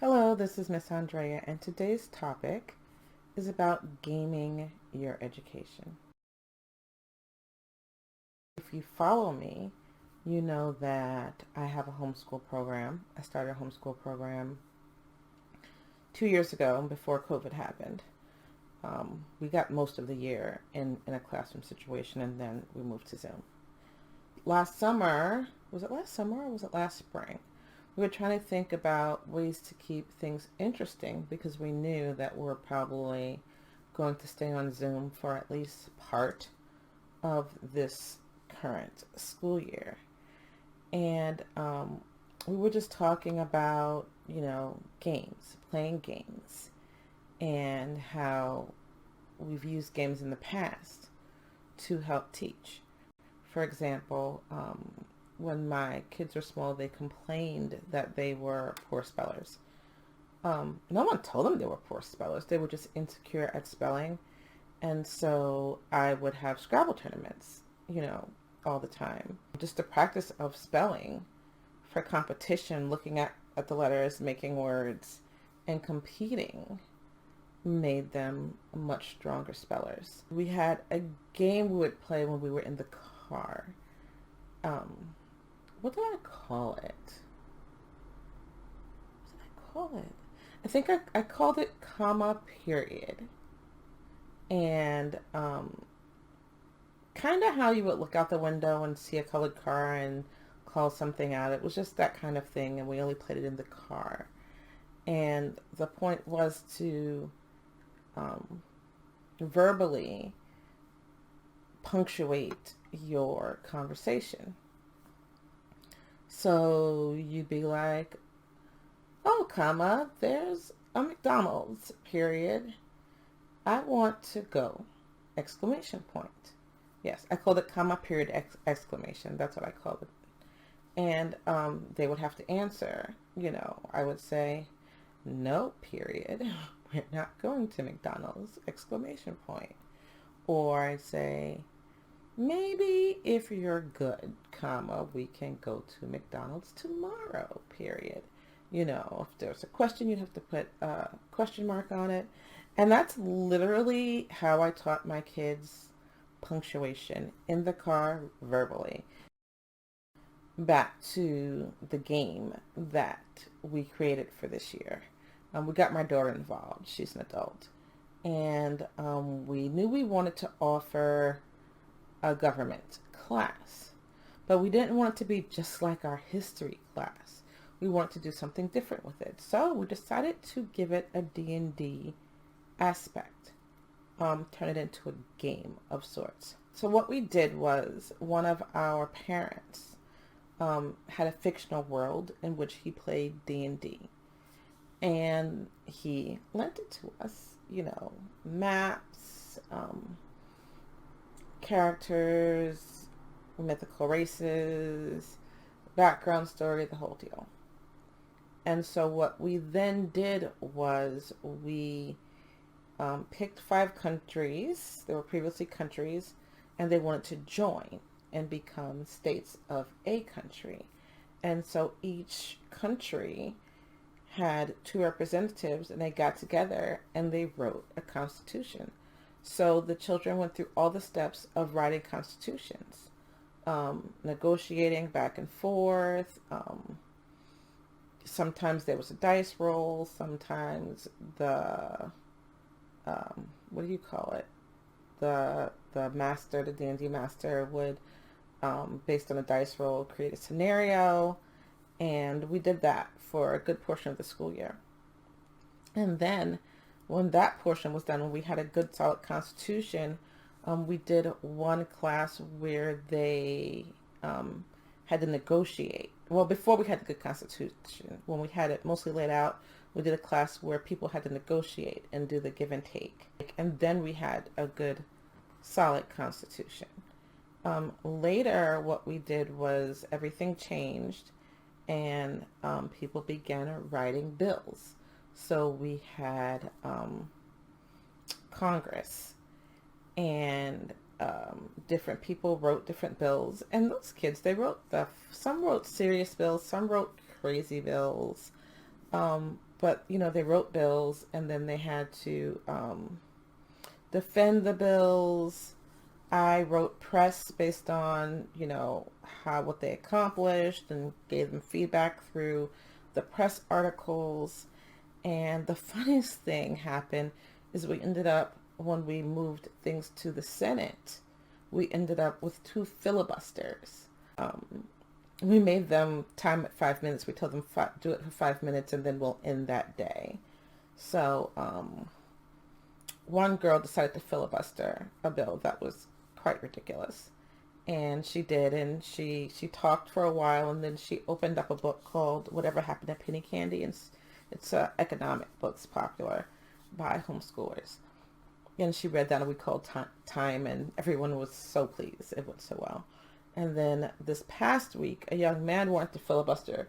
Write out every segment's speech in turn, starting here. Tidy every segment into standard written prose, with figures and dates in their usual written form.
Hello, this is Miss Andrea, and today's topic is about gaming your education. If you follow me, you know that I have a homeschool program. I started a homeschool program 2 years ago before COVID happened. We got most of the year in a classroom situation, and then we moved to Zoom. Last summer, was it last summer or was it last spring? We were trying to think about ways to keep things interesting because we knew that we're probably going to stay on Zoom for at least part of this current school year. And we were just talking about, games, playing games, and how we've used games in the past to help teach. For example, when my kids were small, they complained that they were poor spellers. No one told them they were poor spellers. They were just insecure at spelling. And so I would have Scrabble tournaments, all the time. Just the practice of spelling for competition, looking at the letters, making words, and competing made them much stronger spellers. We had a game we would play when we were in the car. What did I call it? What did I call it? I think I called it comma period. And kind of how you would look out the window and see a colored car and call something out. It was just that kind of thing, and we only played it in the car. And the point was to verbally punctuate your conversation. So you'd be like, oh, comma, there's a McDonald's, period. I want to go, exclamation point. Yes, I called it comma, period, exclamation. That's what I called it. And they would have to answer, I would say, no, period. We're not going to McDonald's, exclamation point. Or I'd say, maybe if you're good, comma, we can go to McDonald's tomorrow, period. If there's a question, you'd have to put a question mark on it. And that's literally how I taught my kids punctuation in the car verbally. Back to the game that we created for this year. We got my daughter involved. She's an adult. And we knew we wanted to offer a government class, but we didn't want it to be just like our history class. We wanted to do something different with it. So we decided to give it a D&D aspect, turn it into a game of sorts. So what we did was one of our parents had a fictional world in which he played D&D, and he lent it to us, maps, characters, mythical races, background story, the whole deal. And so what we then did was we picked 5 countries. They were previously countries, and they wanted to join and become states of a country. And so each country had 2 representatives, and they got together and they wrote a constitution. So the children went through all the steps of writing constitutions, negotiating back and forth. Sometimes there was a dice roll. Sometimes the what do you call it? The master, the D&D master, would, based on a dice roll, create a scenario, and we did that for a good portion of the school year. And then when that portion was done, when we had a good solid constitution, we did one class where they had to negotiate. Well, before we had the good constitution, when we had it mostly laid out, we did a class where people had to negotiate and do the give and take. And then we had a good solid constitution. Later, what we did was everything changed, and people began writing bills. So we had Congress, and different people wrote different bills. And those kids, they wrote some wrote serious bills, some wrote crazy bills. But, they wrote bills and then they had to defend the bills. I wrote press based on, what they accomplished and gave them feedback through the press articles. And the funniest thing happened is we ended up, when we moved things to the Senate, we ended up with 2 filibusters. We made them time at 5 minutes. We told them do it for 5 minutes and then we'll end that day. So one girl decided to filibuster a bill that was quite ridiculous. And she did, and she talked for a while, and then she opened up a book called Whatever Happened to Penny Candy, and it's a economic book's popular by homeschoolers. And she read that, and we called time, and everyone was so pleased. It went so well. And then this past week, a young man wanted to filibuster,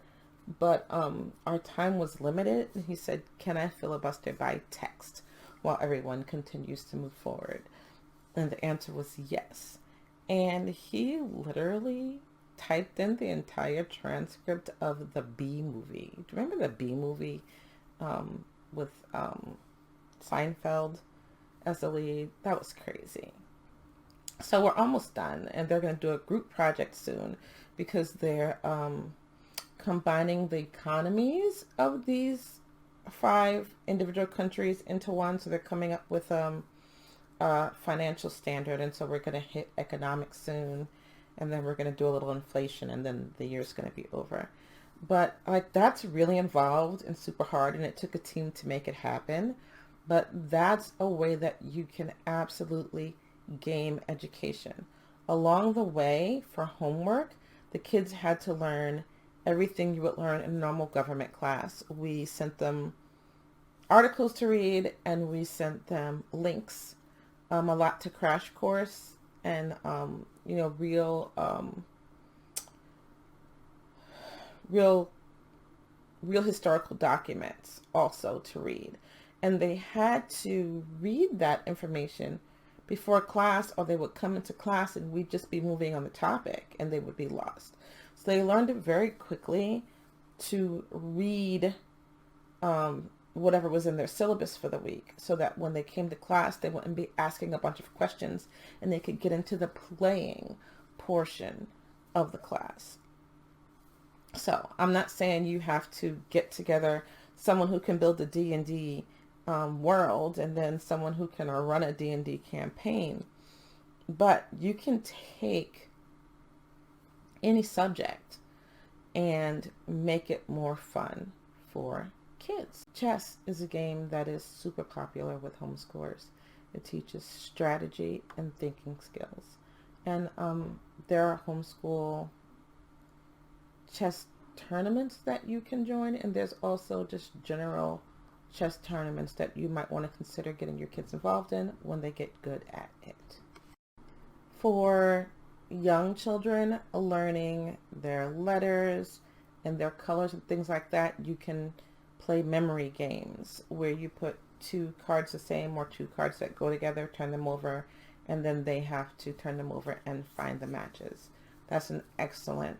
but our time was limited. And he said, "Can I filibuster by text while everyone continues to move forward?" And the answer was yes. And he literally typed in the entire transcript of the Bee Movie. Do you remember the Bee Movie with Seinfeld as the lead? That was crazy. So we're almost done, and they're going to do a group project soon because they're combining the economies of these 5 individual countries into one. So they're coming up with financial standard, and so we're going to hit economics soon, and then we're going to do a little inflation, and then the year's going to be over. But that's really involved and super hard, and it took a team to make it happen. But that's a way that you can absolutely game education. Along the way, for homework, the kids had to learn everything you would learn in a normal government class. We sent them articles to read, and we sent them links, a lot to Crash Course, and real historical documents also to read. And they had to read that information before class, or they would come into class and we'd just be moving on the topic and they would be lost. So they learned it very quickly to read whatever was in their syllabus for the week, so that when they came to class, they wouldn't be asking a bunch of questions and they could get into the playing portion of the class. So I'm not saying you have to get together someone who can build a D&D world and then someone who can run a D&D campaign, but you can take any subject and make it more fun for kids. Chess is a game that is super popular with homeschoolers. It teaches strategy and thinking skills. And there are homeschool chess tournaments that you can join, and there's also just general chess tournaments that you might want to consider getting your kids involved in when they get good at it. For young children learning their letters and their colors and things like that, you can play memory games where you put 2 cards the same or 2 cards that go together, turn them over, and then they have to turn them over and find the matches. That's an excellent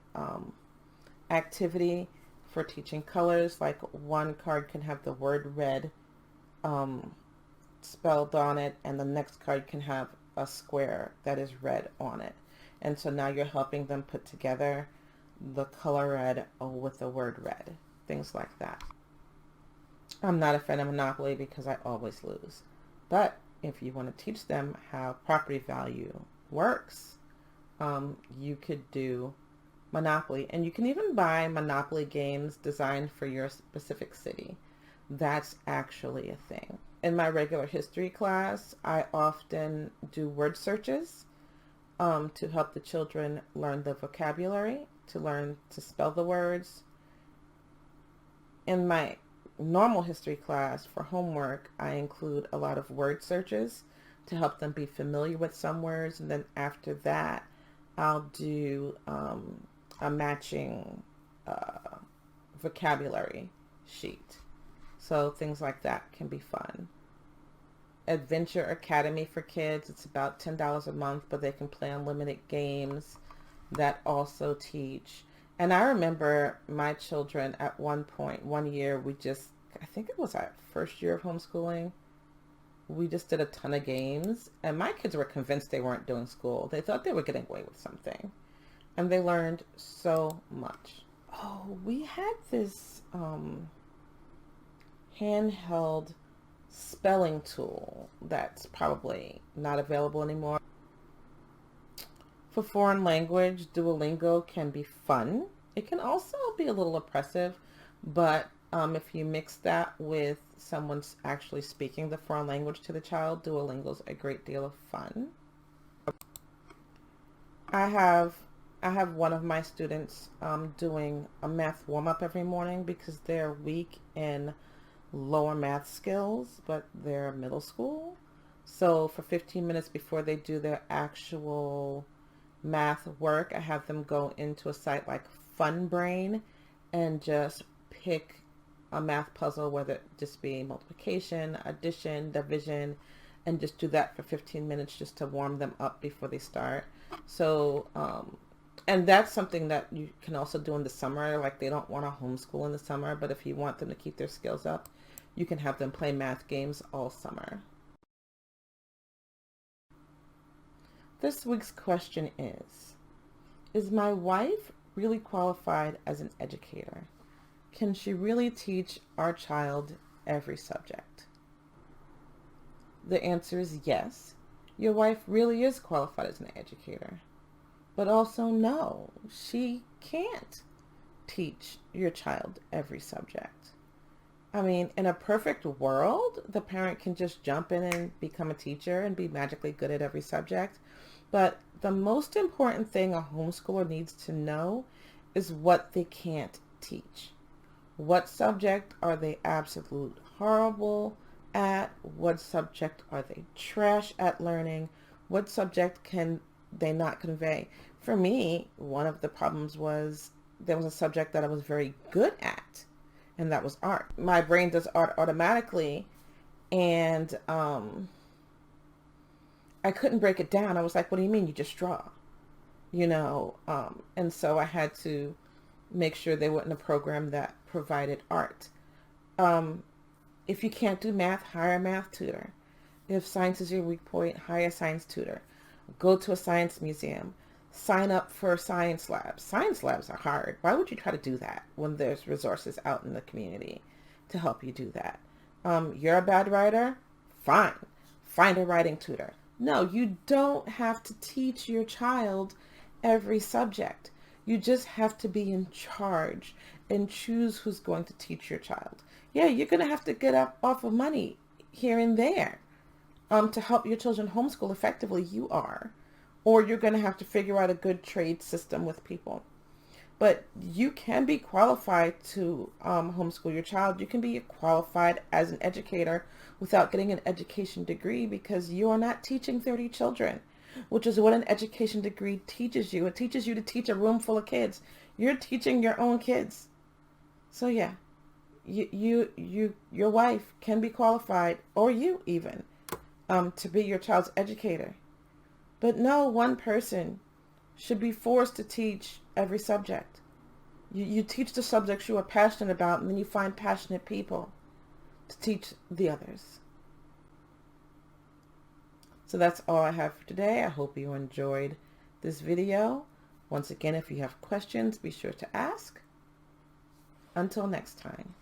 activity for teaching colors. Like, one card can have the word red spelled on it, and the next card can have a square that is red on it. And so now you're helping them put together the color red with the word red, things like that. I'm not a fan of Monopoly because I always lose. But if you want to teach them how property value works, you could do Monopoly. And you can even buy Monopoly games designed for your specific city. That's actually a thing. In my regular history class, I often do word searches to help the children learn the vocabulary, to learn to spell the words. In my normal history class for homework, I include a lot of word searches to help them be familiar with some words. And then after that, I'll do a matching vocabulary sheet. So things like that can be fun. Adventure Academy for kids, it's about $10 a month, but they can play unlimited games that also teach. And I remember my children at one point, one year, I think it was our first year of homeschooling, we just did a ton of games, and my kids were convinced they weren't doing school. They thought they were getting away with something, and they learned so much. Oh, we had this handheld spelling tool that's probably not available anymore. For foreign language, Duolingo can be fun. It can also be a little oppressive, but if you mix that with someone's actually speaking the foreign language to the child, Duolingo's a great deal of fun. I have one of my students doing a math warm-up every morning because they're weak in lower math skills, but they're middle school. So for 15 minutes before they do their actual math work, I have them go into a site like FunBrain and just pick a math puzzle, whether it just be multiplication, addition, division, and just do that for 15 minutes just to warm them up before they start. So, and that's something that you can also do in the summer. Like, they don't want to homeschool in the summer, but if you want them to keep their skills up, you can have them play math games all summer. This week's question is my wife really qualified as an educator? Can she really teach our child every subject? The answer is yes. Your wife really is qualified as an educator. But also no, she can't teach your child every subject. I mean, in a perfect world, the parent can just jump in and become a teacher and be magically good at every subject. But the most important thing a homeschooler needs to know is what they can't teach. What subject are they absolute horrible at? What subject are they trash at learning? What subject can they not convey? For me, one of the problems was there was a subject that I was very good at, and that was art. My brain does art automatically, and I couldn't break it down. I was like, what do you mean you just draw? And so I had to make sure they were in a program that provided art. If you can't do math, hire a math tutor. If science is your weak point, hire a science tutor. Go to a science museum. Sign up for science labs. Science labs are hard. Why would you try to do that when there's resources out in the community to help you do that? You're a bad writer? Fine. Find a writing tutor. No, you don't have to teach your child every subject. You just have to be in charge and choose who's going to teach your child. Yeah, you're going to have to get up off of money here and there to help your children homeschool effectively. You are. Or you're going to have to figure out a good trade system with people. But you can be qualified to homeschool your child. You can be qualified as an educator without getting an education degree because you are not teaching 30 children, which is what an education degree teaches you. It teaches you to teach a room full of kids. You're teaching your own kids. So yeah, your wife can be qualified, or you even, to be your child's educator. But no one person should be forced to teach every subject. You teach the subjects you are passionate about, and then you find passionate people to teach the others. So that's all I have for today. I hope you enjoyed this video. Once again, if you have questions, be sure to ask. Until next time.